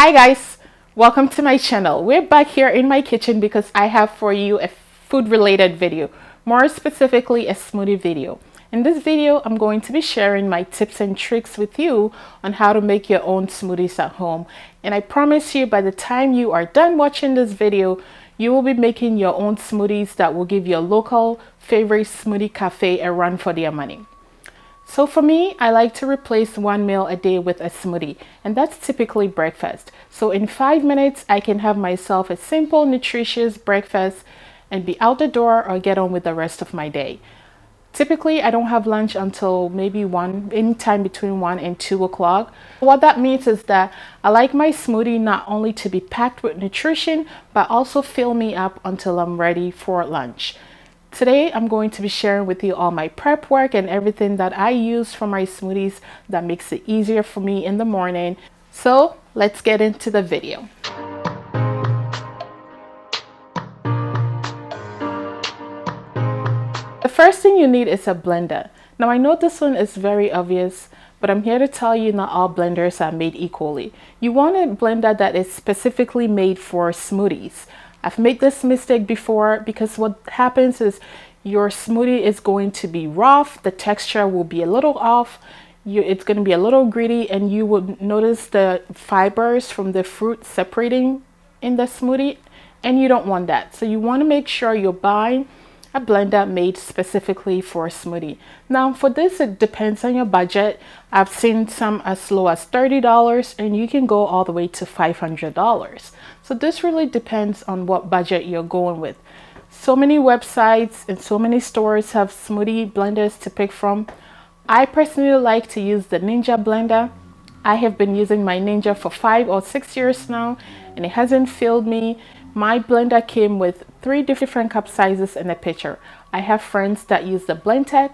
Hi guys, welcome to my channel. We're back here in my kitchen because I have for you a food related video, more specifically a smoothie video. In this video, I'm going to be sharing my tips and tricks with you on how to make your own smoothies at home. And I promise you, by the time you are done watching this video, you will be making your own smoothies that will give your local favorite smoothie cafe a run for their money. So for me, I like to replace one meal a day with a smoothie, and that's typically breakfast. So in 5 minutes, I can have myself a simple, nutritious breakfast and be out the door or get on with the rest of my day. Typically, I don't have lunch until maybe anytime between 1 and 2 o'clock. What that means is that I like my smoothie not only to be packed with nutrition, but also fill me up until I'm ready for lunch. Today, I'm going to be sharing with you all my prep work and everything that I use for my smoothies that makes it easier for me in the morning. So let's get into the video. The first thing you need is a blender. Now I know this one is very obvious, but I'm here to tell you not all blenders are made equally. You want a blender that is specifically made for smoothies. I've made this mistake before because what happens is your smoothie is going to be rough, the texture will be a little off, it's going to be a little gritty, and you will notice the fibers from the fruit separating in the smoothie, and you don't want that. So you want to make sure you're buying a blender made specifically for a smoothie. Now for this, it depends on your budget. I've seen some as low as $30 and you can go all the way to $500. So this really depends on what budget you're going with. So many websites and so many stores have smoothie blenders to pick from. I personally like to use the Ninja blender. I have been using my Ninja for 5 or 6 years now and it hasn't failed me. My blender came with 3 different cup sizes and a pitcher. I have friends that use the Blendtec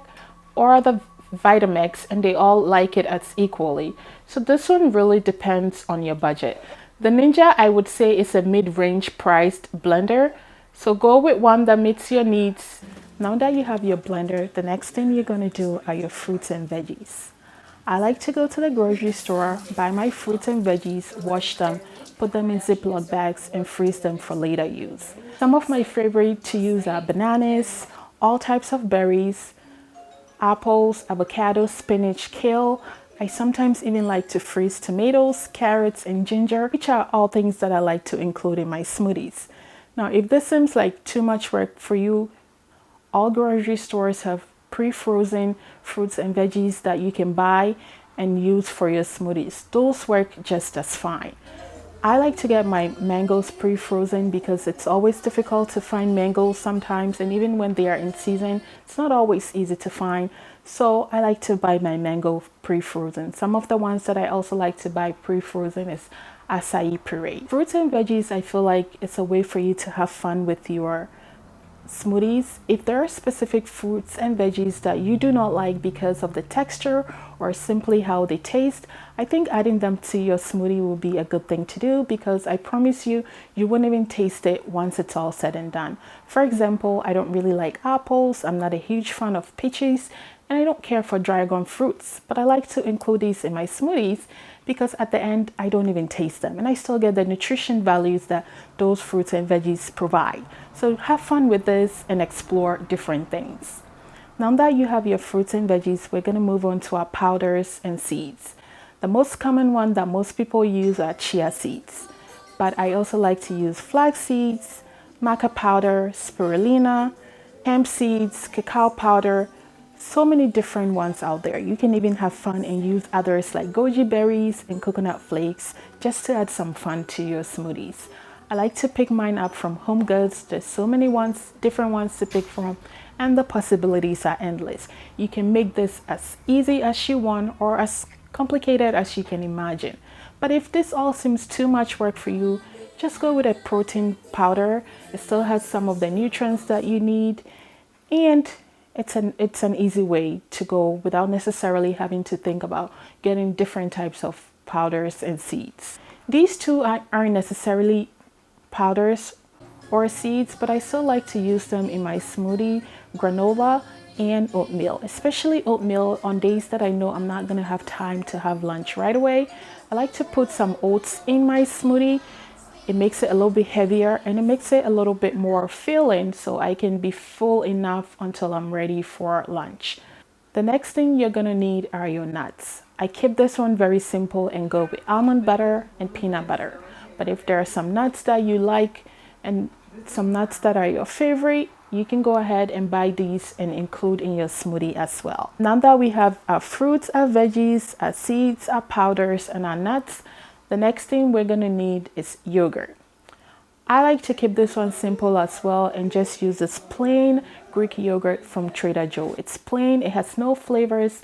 or the Vitamix and they all like it as equally. So this one really depends on your budget. The Ninja, I would say, is a mid-range priced blender. So go with one that meets your needs. Now that you have your blender, the next thing you're going to do are your fruits and veggies. I like to go to the grocery store, buy my fruits and veggies, wash them, put them in Ziploc bags and freeze them for later use. Some of my favorite to use are bananas, all types of berries, apples, avocado, spinach, kale. I sometimes even like to freeze tomatoes, carrots, and ginger, which are all things that I like to include in my smoothies. Now, if this seems like too much work for you, all grocery stores have pre-frozen fruits and veggies that you can buy and use for your smoothies. Those work just as fine. I like to get my mangoes pre-frozen because it's always difficult to find mangoes sometimes, and even when they are in season, it's not always easy to find. So I like to buy my mango pre-frozen. Some of the ones that I also like to buy pre-frozen is acai puree. Fruits and veggies, I feel like it's a way for you to have fun with your smoothies. If there are specific fruits and veggies that you do not like because of the texture or simply how they taste, I think adding them to your smoothie will be a good thing to do because I promise you, you wouldn't even taste it once it's all said and done. For example, I don't really like apples, I'm not a huge fan of peaches, and I don't care for dragon fruits, but I like to include these in my smoothies because at the end, I don't even taste them and I still get the nutrition values that those fruits and veggies provide. So have fun with this and explore different things. Now that you have your fruits and veggies, we're going to move on to our powders and seeds. The most common one that most people use are chia seeds, but I also like to use flax seeds, maca powder, spirulina, hemp seeds, cacao powder. So many different ones out there. You can even have fun and use others like goji berries and coconut flakes just to add some fun to your smoothies. I like to pick mine up from Home Goods. There's so many different ones to pick from, and the possibilities are endless. You can make this as easy as you want or as complicated as you can imagine. But if this all seems too much work for you, just go with a protein powder. It still has some of the nutrients that you need, and it's an easy way to go without necessarily having to think about getting different types of powders and seeds. These two aren't necessarily powders or seeds, but I still like to use them in my smoothie. Granola and oatmeal, especially oatmeal on days that I know I'm not gonna have time to have lunch right away. I like to put some oats in my smoothie. It makes it a little bit heavier and it makes it a little bit more filling so I can be full enough until I'm ready for lunch. The next thing you're gonna need are your nuts. I keep this one very simple and go with almond butter and peanut butter. But if there are some nuts that you like and some nuts that are your favorite, you can go ahead and buy these and include in your smoothie as well. Now that we have our fruits, our veggies, our seeds, our powders, and our nuts, the next thing we're gonna need is yogurt. I like to keep this one simple as well and just use this plain Greek yogurt from Trader Joe. It's plain, it has no flavors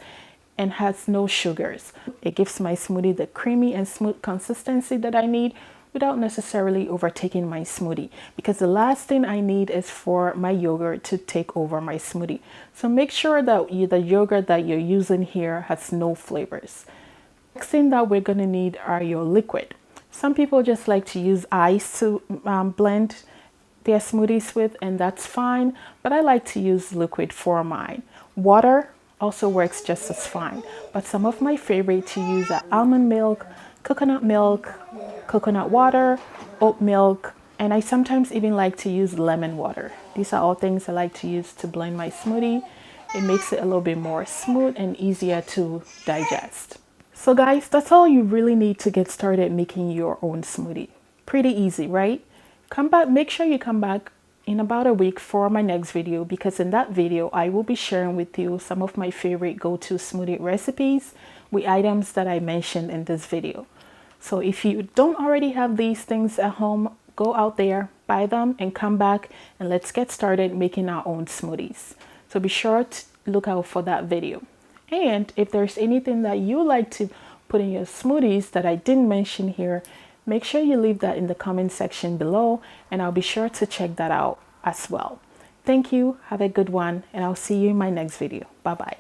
and has no sugars. It gives my smoothie the creamy and smooth consistency that I need without necessarily overtaking my smoothie, because the last thing I need is for my yogurt to take over my smoothie. So make sure that the yogurt that you're using here has no flavors. Next thing that we're going to need are your liquid. Some people just like to use ice to blend their smoothies with, and that's fine, but I like to use liquid for mine. Water also works just as fine, but some of my favorite to use are almond milk, coconut water, oat milk, and I sometimes even like to use lemon water. These are all things I like to use to blend my smoothie. It makes it a little bit more smooth and easier to digest. So guys, that's all you really need to get started making your own smoothie. Pretty easy, right? Come back, make sure you come back in about a week for my next video, because in that video I will be sharing with you some of my favorite go-to smoothie recipes with items that I mentioned in this video. So if you don't already have these things at home, go out there, buy them, and come back and let's get started making our own smoothies. So be sure to look out for that video. And if there's anything that you like to put in your smoothies that I didn't mention here, make sure you leave that in the comment section below and I'll be sure to check that out as well. Thank you, have a good one, and I'll see you in my next video. Bye bye.